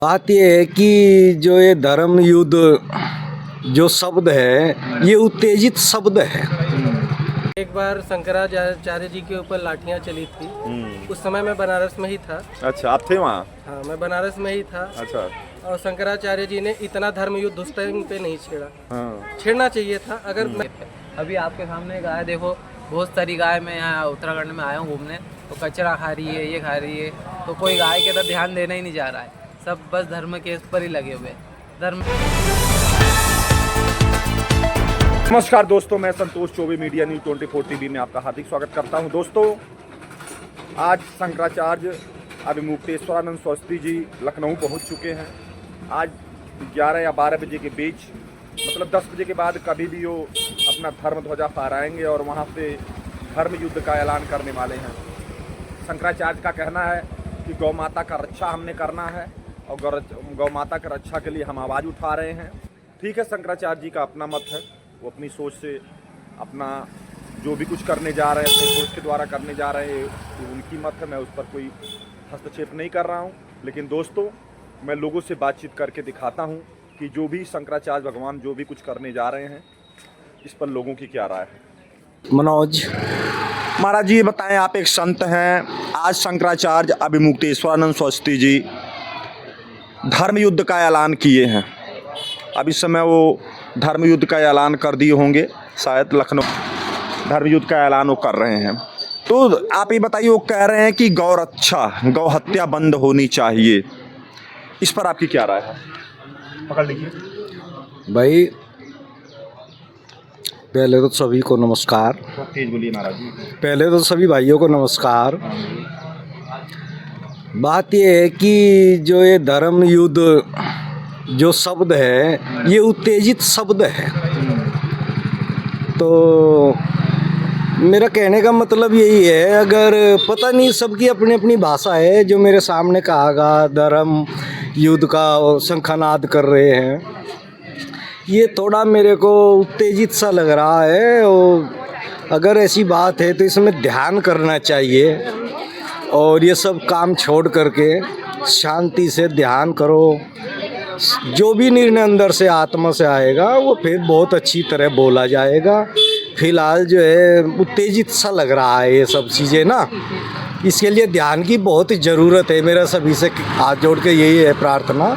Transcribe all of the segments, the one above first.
बात यह है कि जो ये धर्म युद्ध जो शब्द है ये उत्तेजित शब्द है। एक बार शंकराचार्य जी के ऊपर लाठियां चली थी। उस समय मैं बनारस में ही था। अच्छा, आप थे वहाँ? हाँ, मैं बनारस में ही था। अच्छा। और शंकराचार्य जी ने इतना धर्म युद्ध उस टाइम पे नहीं छेड़ा। हाँ। छेड़ना चाहिए था। अगर मैं अभी आपके सामने गाय देखो, बहुत सारी गाय मैं यहाँ उत्तराखंड में आया हूँ घूमने, तो कचरा खा रही है, ये खा रही है, तो कोई गाय के तरफ ध्यान देना ही नहीं जा रहा है। सब बस धर्म के इस पर ही लगे हुए धर्म। नमस्कार दोस्तों, मैं Santosh Choubey media news 24 TV में आपका हार्दिक स्वागत करता हूं। दोस्तों, आज शंकराचार्य अभिमुक्तेश्वरानंद सरस्वती जी लखनऊ पहुंच चुके हैं। आज 11 या 12 बजे के बीच, मतलब 10 बजे के बाद कभी भी वो अपना धर्म ध्वजा फहराएंगे और वहां से धर्म युद्ध का ऐलान करने वाले हैं। शंकराचार्य का कहना है कि गौ माता का रक्षा हमने करना है और गौ माता की रक्षा के लिए हम आवाज़ उठा रहे हैं। ठीक है, शंकराचार्य जी का अपना मत है, वो अपनी सोच से अपना जो भी कुछ करने जा रहे हैं, अपनी सोच के द्वारा करने जा रहे हैं, तो उनकी मत है। मैं उस पर कोई हस्तक्षेप नहीं कर रहा हूँ। लेकिन दोस्तों, मैं लोगों से बातचीत करके दिखाता हूँ कि जो भी शंकराचार्य भगवान जो भी कुछ करने जा रहे हैं, इस पर लोगों की क्या राय है। मनोज महाराज जी, ये बताएं, आप एक संत हैं। आज शंकराचार्य अभिमुक्तेश्वरानंद सरस्वती जी धर्म युद्ध का ऐलान किए हैं। अब इस समय वो धर्म युद्ध का ऐलान कर दिए होंगे, शायद लखनऊ धर्म युद्ध का ऐलान वो कर रहे हैं। तो आप ये बताइए, वो कह रहे हैं कि गौ रक्षा, गौ हत्या बंद होनी चाहिए, इस पर आपकी क्या राय है। पकड़ लीजिए भाई, पहले तो सभी को नमस्कार। तेज बोलिए महाराज जी। पहले तो सभी भाइयों को नमस्कार। बात यह है कि जो ये धर्म युद्ध जो शब्द है ये उत्तेजित शब्द है। तो मेरा कहने का मतलब यही है, अगर पता नहीं, सबकी अपनी अपनी भाषा है। जो मेरे सामने कहागा धर्म युद्ध का शंखानाद कर रहे हैं, ये थोड़ा मेरे को उत्तेजित सा लग रहा है। और अगर ऐसी बात है तो इसमें ध्यान करना चाहिए और ये सब काम छोड़ करके शांति से ध्यान करो। जो भी निर्णय अंदर से आत्मा से आएगा वो फिर बहुत अच्छी तरह बोला जाएगा। फिलहाल जो है उत्तेजित सा लग रहा है ये सब चीज़ें ना, इसके लिए ध्यान की बहुत ज़रूरत है। मेरा सभी से हाथ जोड़ के यही है प्रार्थना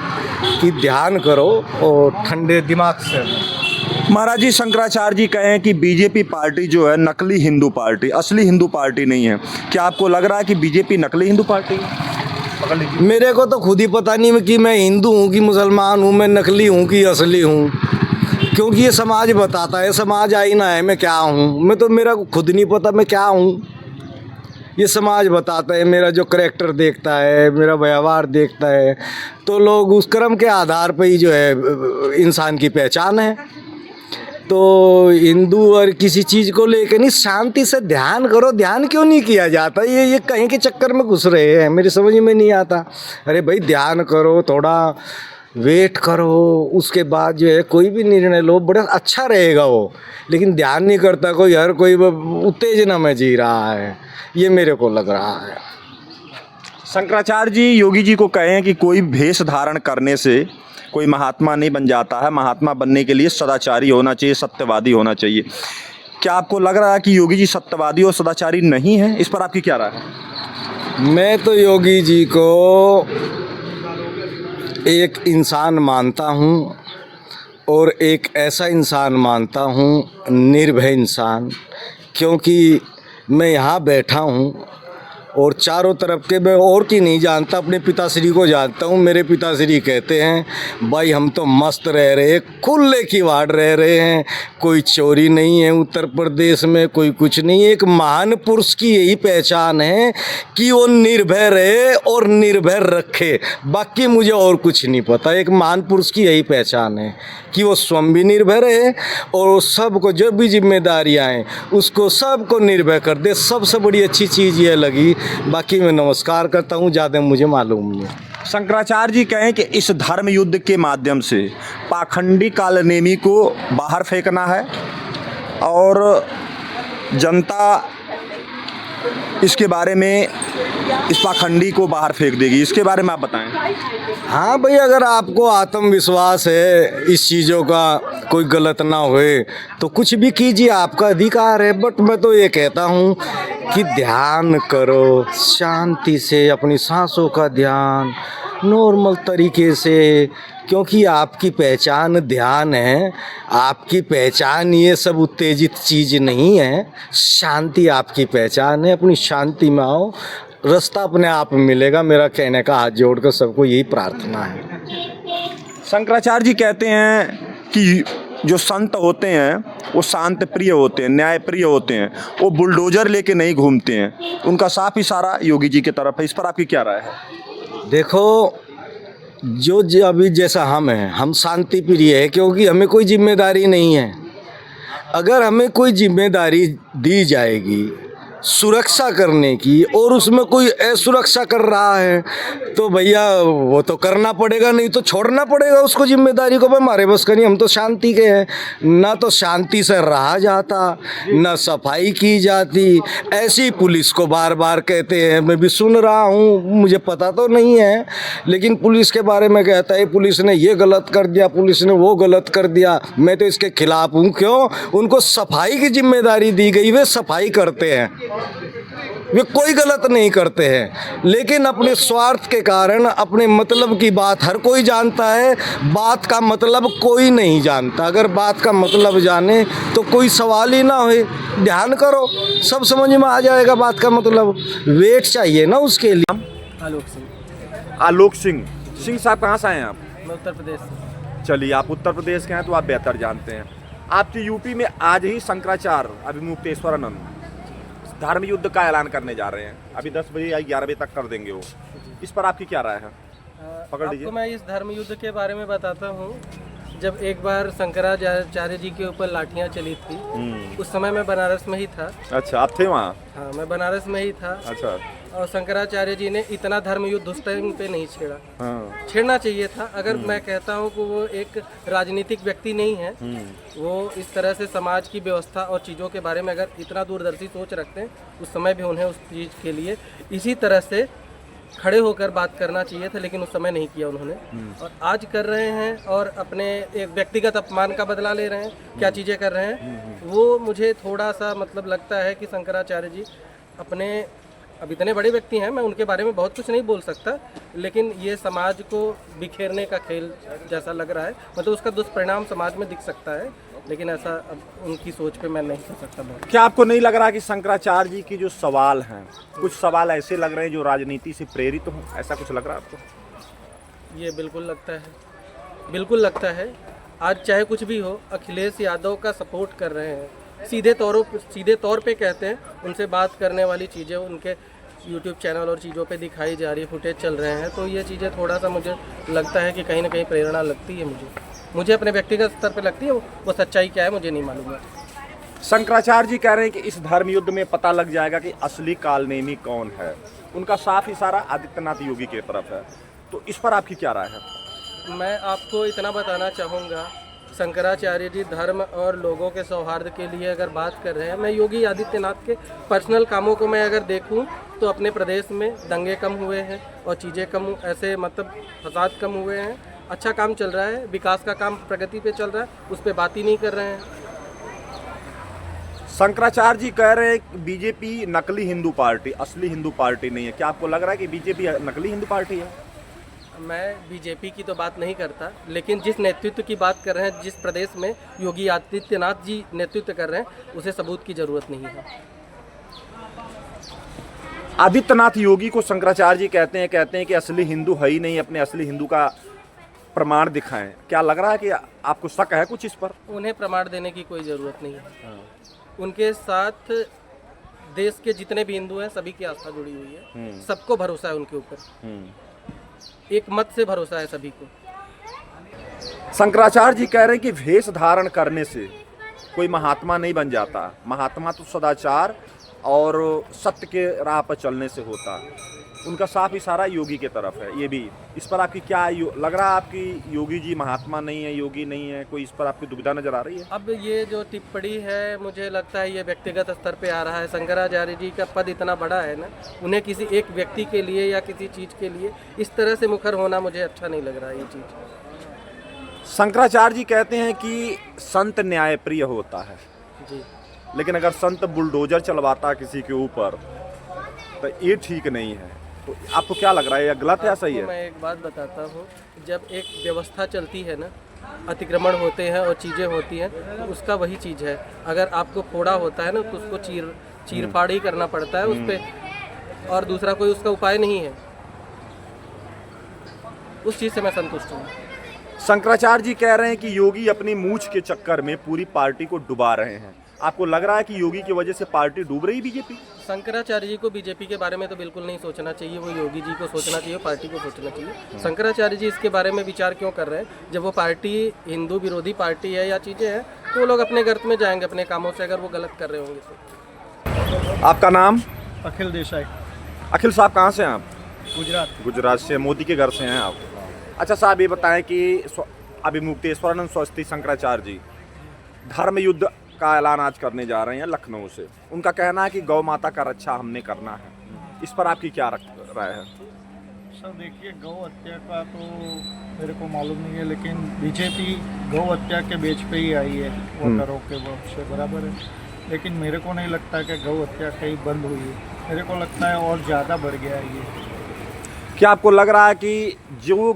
कि ध्यान करो और ठंडे दिमाग से। महाराज जी, शंकराचार्य जी कहें कि बीजेपी पार्टी जो है नकली हिंदू पार्टी, असली हिंदू पार्टी नहीं है। क्या आपको लग रहा है कि बीजेपी नकली हिंदू पार्टी है? मेरे को तो खुद ही पता नहीं कि मैं हिंदू हूँ कि मुसलमान हूँ, मैं नकली हूँ कि असली हूँ, क्योंकि ये समाज बताता है, समाज आईना है मैं क्या हूँ। मैं तो, मेरा खुद नहीं पता मैं क्या हूँ, ये समाज बताता है। मेरा जो करैक्टर देखता है, मेरा व्यवहार देखता है, तो लोग उस कर्म के आधार पर ही जो है इंसान की पहचान है। तो हिंदू और किसी चीज़ को लेकर नहीं, शांति से ध्यान करो। ध्यान क्यों नहीं किया जाता? ये कहीं के चक्कर में घुस रहे हैं, मेरी समझ में नहीं आता। अरे भाई, ध्यान करो, थोड़ा वेट करो, उसके बाद जो है कोई भी निर्णय लो, बड़ा अच्छा रहेगा वो। लेकिन ध्यान नहीं करता कोई, हर कोई उत्तेजना में जी रहा है, ये मेरे को लग रहा है। शंकराचार्य जी योगी जी को कहें कि कोई भेष धारण करने से कोई महात्मा नहीं बन जाता है। महात्मा बनने के लिए सदाचारी होना चाहिए, सत्यवादी होना चाहिए। क्या आपको लग रहा है कि योगी जी सत्यवादी और सदाचारी नहीं है? इस पर आपकी क्या राय है? मैं तो योगी जी को एक इंसान मानता हूँ और एक ऐसा इंसान मानता हूँ, निर्भय इंसान। क्योंकि मैं यहाँ बैठा हूँ और चारों तरफ के, मैं और की नहीं जानता, अपने पिताश्री को जानता हूँ। मेरे पिताश्री कहते हैं, भाई हम तो मस्त रह रहे हैं, खुले की वाड़ रह रहे हैं, कोई चोरी नहीं है उत्तर प्रदेश में, कोई कुछ नहीं है। एक महान पुरुष की यही पहचान है कि वो निर्भय रहे और निर्भय रखे। बाकी मुझे और कुछ नहीं पता। एक महान पुरुष की यही पहचान है कि वो स्वयं भी निर्भय रहे और सबको जो भी जिम्मेदारियाँ हैं उसको सबको निर्भय कर दे। सबसे बड़ी अच्छी चीज़ ये लगी। बाकी मैं नमस्कार करता हूँ, ज़्यादा मुझे मालूम नहीं। शंकराचार्य जी कहें कि इस धर्म युद्ध के माध्यम से पाखंडी कालनेमी को बाहर फेंकना है और जनता इसके बारे में इस पाखंडी को बाहर फेंक देगी, इसके बारे में आप बताएं। हाँ भाई, अगर आपको आत्मविश्वास है इस चीज़ों का कोई गलत ना होए तो कुछ भी कीजिए, आपका अधिकार है। बट मैं तो ये कहता हूँ कि ध्यान करो शांति से, अपनी सांसों का ध्यान नॉर्मल तरीके से, क्योंकि आपकी पहचान ध्यान है, आपकी पहचान ये सब उत्तेजित चीज़ नहीं है। शांति आपकी पहचान है, अपनी शांति में आओ, रास्ता अपने आप मिलेगा। मेरा कहने का हाथ जोड़कर सबको यही प्रार्थना है। शंकराचार्य जी कहते हैं कि जो संत होते हैं वो शांत प्रिय होते हैं, न्याय प्रिय होते हैं, वो बुलडोजर लेके नहीं घूमते हैं। उनका साफ इशारा योगी जी की तरफ है, इस पर आपकी क्या राय है? देखो, जो अभी जैसा हम हैं, हम शांति प्रिय है क्योंकि हमें कोई जिम्मेदारी नहीं है। अगर हमें कोई जिम्मेदारी दी जाएगी सुरक्षा करने की और उसमें कोई असुरक्षा कर रहा है तो भैया वो तो करना पड़ेगा, नहीं तो छोड़ना पड़ेगा उसको जिम्मेदारी को। भाई हमारे बस का नहीं, हम तो शांति के हैं। ना तो शांति से रहा जाता, ना सफाई की जाती। ऐसी पुलिस को बार बार कहते हैं, मैं भी सुन रहा हूँ, मुझे पता तो नहीं है, लेकिन पुलिस के बारे में कहता है पुलिस ने ये गलत कर दिया, पुलिस ने वो गलत कर दिया। मैं तो इसके खिलाफ हूँ। क्यों? उनको सफाई की जिम्मेदारी दी गई, वे सफाई करते हैं, वे कोई गलत नहीं करते हैं। लेकिन अपने स्वार्थ के कारण अपने मतलब की बात हर कोई जानता है, बात का मतलब कोई नहीं जानता। अगर बात का मतलब जाने तो कोई सवाल ही ना हो। ध्यान करो, सब समझ में आ जाएगा बात का मतलब। वेट चाहिए ना उसके लिए। आलोक सिंह। आलोक सिंह। सिंह साहब कहाँ से आए हैं आप? मैं उत्तर प्रदेश से। चलिए, आप उत्तर प्रदेश के हैं तो आप बेहतर जानते हैं। आपके यूपी में आज ही शंकराचार्य अभिमुक्तेश्वरानंद धर्म युद्ध का ऐलान करने जा रहे हैं। अभी 10 बजे या 11 बजे तक कर देंगे वो। इस पर आपकी क्या राय है? पकड़ लीजिए। आपको मैं इस धर्म युद्ध के बारे में बताता हूँ। जब एक बार शंकराचार्य जी के ऊपर लाठियाँ चली थी, उस समय मैं बनारस में ही था। अच्छा, आप थे वहाँ? हाँ, मैं बनारस में ही था। अच्छा। और शंकराचार्य जी ने इतना धर्म युद्ध उस टाइम पे नहीं छेड़ा। हाँ। छेड़ना चाहिए था। अगर मैं कहता हूँ कि वो एक राजनीतिक व्यक्ति नहीं है, वो इस तरह से समाज की व्यवस्था और चीज़ों के बारे में अगर इतना दूरदर्शी सोच रखते हैं, उस समय भी उन्हें उस चीज़ के लिए इसी तरह से खड़े होकर बात करना चाहिए था, लेकिन उस समय नहीं किया उन्होंने। और आज कर रहे हैं और अपने एक व्यक्तिगत अपमान का बदला ले रहे हैं। क्या चीज़ें कर रहे हैं वो मुझे थोड़ा सा मतलब लगता है कि शंकराचार्य जी अपने, अब इतने बड़े व्यक्ति हैं, मैं उनके बारे में बहुत कुछ नहीं बोल सकता, लेकिन ये समाज को बिखेरने का खेल जैसा लग रहा है। मतलब उसका दुष्परिणाम समाज में दिख सकता है, लेकिन ऐसा अब उनकी सोच पे मैं नहीं कर सकता बहुत। क्या आपको नहीं लग रहा कि शंकराचार्य जी की जो सवाल हैं, कुछ सवाल ऐसे लग रहे हैं जो राजनीति से प्रेरित हों? ऐसा कुछ लग रहा है आपको? ये बिल्कुल लगता है, बिल्कुल लगता है। आज चाहे कुछ भी हो, अखिलेश यादव का सपोर्ट कर रहे हैं। सीधे तौर पे कहते हैं, उनसे बात करने वाली चीज़ें उनके यूट्यूब चैनल और चीज़ों पे दिखाई जा रही, फुटेज चल रहे हैं। तो ये चीज़ें थोड़ा सा मुझे लगता है कि कहीं ना कहीं प्रेरणा लगती है मुझे अपने व्यक्तिगत स्तर पे लगती है। वो सच्चाई क्या है मुझे नहीं मालूम है। शंकराचार्य जी कह रहे हैं कि इस धर्म युद्ध में पता लग जाएगा कि असली कालनेमी कौन है। उनका साफ इशारा आदित्यनाथ योगी की तरफ है, तो इस पर आपकी क्या राय है? मैं आपको इतना बताना चाहूँगा, शंकराचार्य जी धर्म और लोगों के सौहार्द के लिए अगर बात कर रहे हैं, मैं योगी आदित्यनाथ के पर्सनल कामों को मैं अगर देखूं तो अपने प्रदेश में दंगे कम हुए हैं और चीज़ें कम, ऐसे मतलब फसाद कम हुए हैं। अच्छा काम चल रहा है, विकास का काम प्रगति पे चल रहा है, उस पर बात ही नहीं कर रहे हैं। शंकराचार्य जी कह रहे हैं कि बीजेपी नकली हिंदू पार्टी, असली हिंदू पार्टी नहीं है। क्या आपको लग रहा है कि बीजेपी नकली हिंदू पार्टी है? मैं बीजेपी की तो बात नहीं करता, लेकिन जिस नेतृत्व की बात कर रहे हैं, जिस प्रदेश में योगी आदित्यनाथ जी नेतृत्व कर रहे हैं, उसे सबूत की ज़रूरत नहीं है। आदित्यनाथ योगी को शंकराचार्य जी कहते हैं कि असली हिंदू है ही नहीं, अपने असली हिंदू का प्रमाण दिखाएं। क्या लग रहा है कि आपको शक है कुछ इस पर? उन्हें प्रमाण देने की कोई ज़रूरत नहीं है। उनके साथ देश के जितने भी हिंदू हैं, सभी की आस्था जुड़ी हुई है। सबको भरोसा है उनके ऊपर, एक मत से भरोसा है सभी को। शंकराचार्य जी कह रहे हैं कि वेश धारण करने से कोई महात्मा नहीं बन जाता, महात्मा तो सदाचार और सत्य के राह पर चलने से होता। उनका साफ इशारा योगी के तरफ है। ये भी इस पर आपकी क्या लग रहा है, आपकी योगी जी महात्मा नहीं है, योगी नहीं है, कोई इस पर आपकी दुविधा नजर आ रही है? अब ये जो टिप्पणी है मुझे लगता है ये व्यक्तिगत स्तर पे आ रहा है। शंकराचार्य जी का पद इतना बड़ा है ना, उन्हें किसी एक व्यक्ति के लिए या किसी चीज़ के लिए इस तरह से मुखर होना मुझे अच्छा नहीं लग रहा है ये चीज़। शंकराचार्य जी कहते हैं कि संत न्यायप्रिय होता है जी, लेकिन अगर संत बुलडोजर चलवाता किसी के ऊपर तो ये ठीक नहीं है। तो आपको क्या लग रहा है, ये गलत है या सही आपको है? मैं एक बात बताता हूँ, जब एक व्यवस्था चलती है ना, अतिक्रमण होते हैं और चीज़ें होती हैं, तो उसका वही चीज़ है। अगर आपको फोड़ा होता है ना तो उसको चीर फाड़ ही करना पड़ता है उस पर, और दूसरा कोई उसका उपाय नहीं है। उस चीज़ से मैं संतुष्ट हूँ। शंकराचार्य जी कह रहे हैं कि योगी अपनी मूछ के चक्कर में पूरी पार्टी को डुबा रहे हैं। आपको लग रहा है कि योगी की वजह से पार्टी डूब रही बीजेपी? शंकराचार्य जी को बीजेपी के बारे में तो बिल्कुल नहीं सोचना चाहिए, वो योगी जी को सोचना चाहिए, पार्टी को सोचना चाहिए। शंकराचार्य जी इसके बारे में विचार क्यों कर रहे हैं? जब वो पार्टी हिंदू विरोधी पार्टी है या चीज़ें हैं तो वो लोग अपने गर्त में जाएंगे अपने कामों से, अगर वो गलत कर रहे होंगे तो। आपका नाम? अखिल देसाई, अखिल साहब कहाँ से हैं आप? गुजरात। गुजरात से, मोदी के घर से हैं आप। अच्छा साहब, ये बताएं कि अभी मुक्तेश्वरानंद सरस्वती शंकराचार्य जी धर्म युद्ध का ऐलान आज करने जा रहे हैं लखनऊ से। उनका कहना है कि गौ माता का रक्षा हमने करना है। इस पर आपकी क्या राय है? सर देखिए, गौ हत्या का तो मेरे को मालूम नहीं है, लेकिन बीजेपी गौ हत्या के बेच पे ही आई है, वोटरों के वोट से बराबर है। लेकिन मेरे को नहीं लगता कि गौ हत्या कहीं बंद हुई है, मेरे को लगता है और ज़्यादा बढ़ गया है ये। क्या आपको लग रहा है कि जो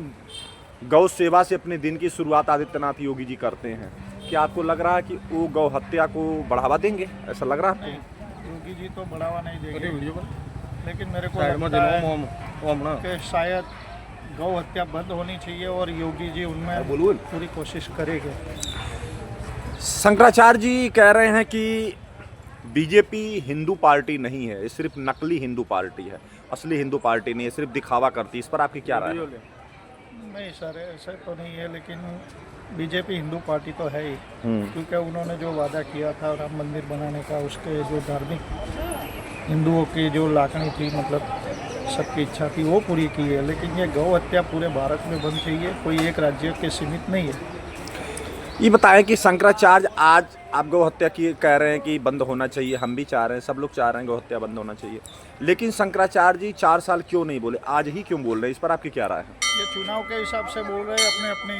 गौ सेवा से अपने दिन की शुरुआत आदित्यनाथ योगी जी करते हैं, क्या आपको लग रहा है कि वो गौ हत्या को बढ़ावा देंगे? ऐसा लग रहा है आपको? योगी जी तो बढ़ावा नहीं देंगे, लेकिन मेरे को लगता है कि शायद गौ हत्या बंद होनी चाहिए और योगी जी उनमें पूरी कोशिश करेंगे। शंकराचार्य जी कह रहे हैं कि बीजेपी हिंदू पार्टी नहीं है, ये सिर्फ नकली हिंदू पार्टी है, असली हिंदू पार्टी नहीं है, सिर्फ दिखावा करती है। इस पर आपकी क्या राय है? नहीं सर, ऐसा तो नहीं है, लेकिन बीजेपी हिंदू पार्टी तो है ही, क्योंकि उन्होंने जो वादा किया था राम मंदिर बनाने का, उसके जो धार्मिक हिंदुओं की जो लाखनी थी, मतलब सबकी इच्छा थी, वो पूरी की है। लेकिन ये गौ हत्या पूरे भारत में बंद चाहिए, कोई एक राज्य के सीमित नहीं है। ये बताएं कि शंकराचार्य आज आप गौ हत्या की कह रहे हैं कि बंद होना चाहिए, हम भी चाह रहे हैं, सब लोग चाह रहे हैं गौ हत्या बंद होना चाहिए, लेकिन शंकराचार्य जी 4 साल क्यों नहीं बोले, आज ही क्यों बोल रहे हैं? इस पर आपकी क्या राय है? ये चुनाव के हिसाब से बोल रहे हैं, अपने अपनी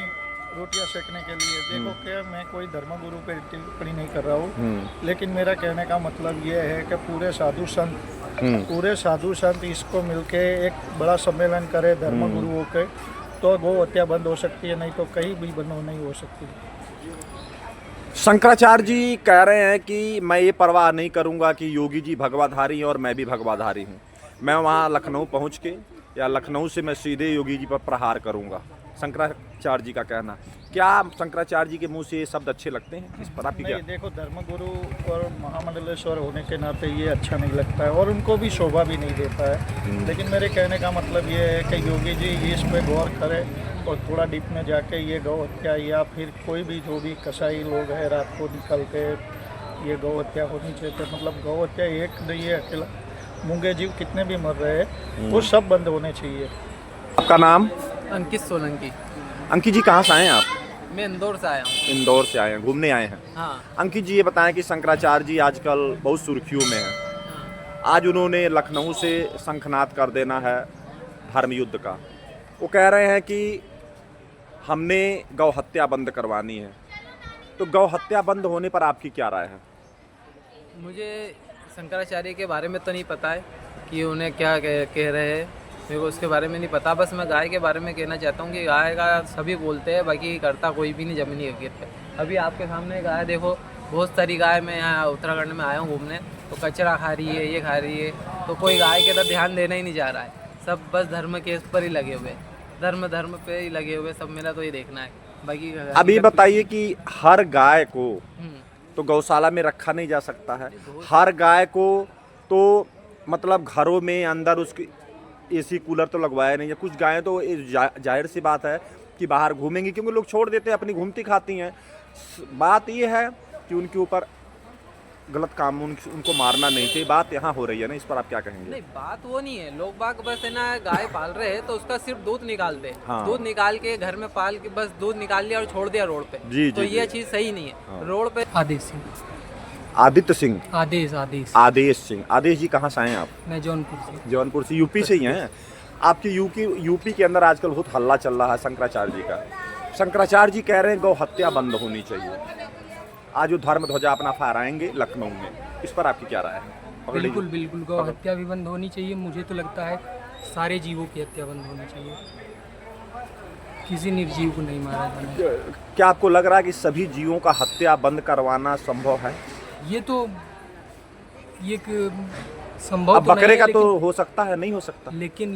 रोटियां सेकने के लिए। देखो कि मैं कोई धर्मगुरु पे टिप्पणी नहीं कर रहा हूँ, लेकिन मेरा कहने का मतलब ये है कि पूरे साधु संत इसको मिलके एक बड़ा सम्मेलन करे धर्मगुरुओं के, तो गौ हत्या बंद हो सकती है, नहीं तो कहीं भी बंद नहीं हो सकती। शंकराचार्य जी कह रहे हैं कि मैं ये परवाह नहीं करूंगा कि योगी जी भगवाधारी हैं और मैं भी भगवाधारी हूं, मैं वहां लखनऊ पहुंच के या लखनऊ से मैं सीधे योगी जी पर प्रहार करूंगा। शंकराचार्य जी का कहना, क्या शंकराचार्य जी के मुंह से ये शब्द अच्छे लगते हैं? इस पर आपकी क्या? नहीं, देखो धर्मगुरु और महामंडलेश्वर होने के नाते ये अच्छा नहीं लगता है और उनको भी शोभा भी नहीं देता है। लेकिन मेरे कहने का मतलब ये है कि योगी जी इस पर गौर करें और थोड़ा डीप में जाके ये गौ हत्या या फिर कोई भी जो भी कसाई लोग हैं रात को निकल के ये गौ हत्या होनी चाहिए। मतलब गौ हत्या एक नहीं है, अकेला मूंगे जीव कितने भी मर रहे हैं वो सब बंद होने चाहिए। आपका नाम? अंकित सोलंकी। अंकित जी कहाँ से आए हैं आप? मैं इंदौर से आया हूँ। इंदौर से आए हैं, घूमने आए हैं। हाँ। अंकित जी ये बताएं कि शंकराचार्य जी आजकल बहुत सुर्खियों में हैं। आज उन्होंने लखनऊ से शंखनाद कर देना है धर्म युद्ध का। वो कह रहे हैं कि हमने गौ हत्या बंद करवानी है, तो गौ हत्या बंद होने पर आपकी क्या राय है? मुझे शंकराचार्य के बारे में तो नहीं पता है कि उन्हें क्या कह रहे हैं, मेरे को उसके बारे में नहीं पता। बस मैं गाय के बारे में कहना चाहता हूँ कि गाय का सभी बोलते हैं, बाकी करता कोई भी नहीं ज़मीनी हकीकत पे। अभी आपके सामने गाय देखो, बहुत सारी गाय, मैं यहाँ उत्तराखंड में आया हूँ घूमने, तो कचरा खा रही है, ये खा रही है, तो कोई गाय के तरफ ध्यान देना ही नहीं जा रहा है। सब बस धर्म के पर ही लगे हुए, धर्म पे ही लगे हुए सब। मेरा तो ये देखना है। बाकी अभी बताइए कि हर गाय को तो गौशाला में रखा नहीं जा सकता है, हर गाय को तो मतलब घरों में अंदर उसकी एसी कूलर तो लगवाया नहीं है। कुछ गायें तो जाहिर सी बात है कि बाहर घूमेंगी, क्योंकि लोग छोड़ देते हैं, अपनी घूमती खाती हैं। बात ये है कि उनके ऊपर गलत काम उनको मारना नहीं चाहिए, बात यहाँ हो रही है ना, इस पर आप क्या कहेंगे? नहीं, बात वो नहीं है। लोग बाग बस है ना, गाय पाल रहे हैं तो उसका सिर्फ दूध निकालते हैं। हाँ। दूध निकाल के घर में पाल के बस दूध निकाल लिया और छोड़ दिया रोड पे। जी, तो जी, ये जी। चीज़ सही नहीं है। हाँ। रोड पे आदेश सिंह। आदित्य सिंह, आदेश आदेश सिंह। आदेश जी कहाँ से आए हैं आप? मैं जौनपुर से। जौनपुर से, यूपी से ही हैं। आपके यूपी के अंदर आजकल बहुत हल्ला चल रहा है शंकराचार्य जी का। शंकराचार्य जी कह रहे हैं गौ हत्या बंद होनी चाहिए। आज वो धर्म ध्वजा अपना फहराएंगे लखनऊ में, इस पर आपकी क्या राय है? पकड़ लीजिए। बिल्कुल गौ हत्या भी बंद होनी चाहिए। मुझे तो लगता है सारे जीवों की हत्या बंद होनी चाहिए, किसी निर्जीव को नहीं मारा जाना चाहिए। क्या आपको लग रहा है कि सभी जीवों का हत्या बंद करवाना संभव है? ये तो ये एक संभव अब तो बकरे नहीं का है, तो हो सकता है, नहीं हो सकता। लेकिन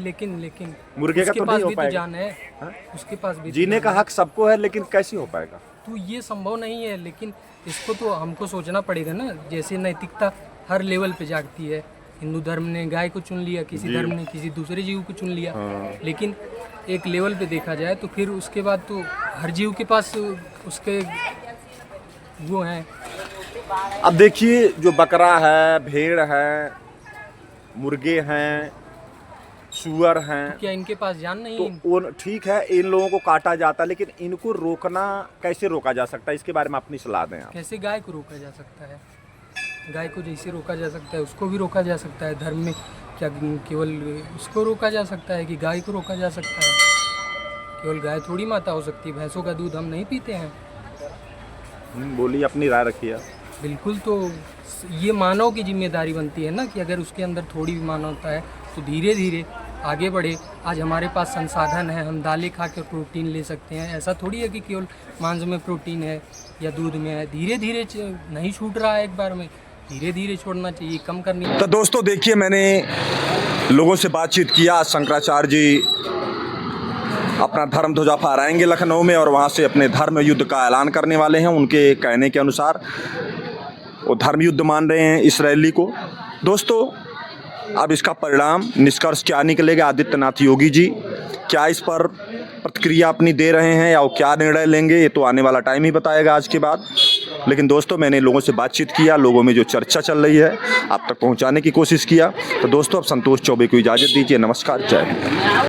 मुर्गे का उसके तो पास नहीं हो भी तो पाएगा। जान है। हाँ? उसके पास भी तो जीने जान का है। हक सबको है, लेकिन कैसे हो पाएगा? तो ये संभव नहीं है, लेकिन इसको तो हमको सोचना पड़ेगा ना। जैसे नैतिकता हर लेवल पे जागती है। हिंदू धर्म ने गाय को चुन लिया, किसी धर्म ने किसी दूसरे जीव को चुन लिया। लेकिन एक लेवल पे देखा जाए तो फिर उसके बाद तो हर जीव के पास उसके वो हैं। अब देखिए, जो बकरा है, भेड़ है, मुर्गे हैं, सुअर हैं, क्या इनके पास जान नहीं तो है? वो ठीक है, इन लोगों को काटा जाता है, लेकिन इनको रोकना कैसे रोका जा सकता है? इसके बारे में अपनी सलाह दें आप। कैसे गाय को रोका जा सकता है? गाय को जैसे रोका जा सकता है उसको भी रोका जा सकता है। धर्म में क्या केवल उसको रोका जा सकता है कि गाय को रोका जा सकता है? केवल गाय थोड़ी माता हो सकती है। भैंसों का दूध हम नहीं पीते हैं। बोलिए, अपनी राय रखिए। बिल्कुल, तो ये मानव की जिम्मेदारी बनती है ना कि अगर उसके अंदर थोड़ी भी मानवता है तो धीरे धीरे आगे बढ़े। आज हमारे पास संसाधन है, हम दालें खा के प्रोटीन ले सकते हैं। ऐसा थोड़ी है कि केवल मांस में प्रोटीन है या दूध में है। धीरे धीरे नहीं छूट रहा है एक बार में, धीरे धीरे छोड़ना चाहिए, कम करनी। तो दोस्तों देखिए, मैंने लोगों से बातचीत किया। शंकराचार्य जी अपना धर्म ध्वजा फहराएंगे लखनऊ में और वहाँ से अपने धर्म युद्ध का ऐलान करने वाले हैं। उनके कहने के अनुसार वो धर्म युद्ध मान रहे हैं इसराइली को। दोस्तों, अब इसका परिणाम निष्कर्ष क्या निकलेगा? आदित्यनाथ योगी जी क्या इस पर प्रतिक्रिया अपनी दे रहे हैं या वो क्या निर्णय लेंगे, ये तो आने वाला टाइम ही बताएगा आज के बाद। लेकिन दोस्तों, मैंने लोगों से बातचीत किया, लोगों में जो चर्चा चल रही है आप तक पहुंचाने की कोशिश किया। तो दोस्तों, अब संतोष चौबे को इजाज़त दीजिए। नमस्कार, जय हिंद।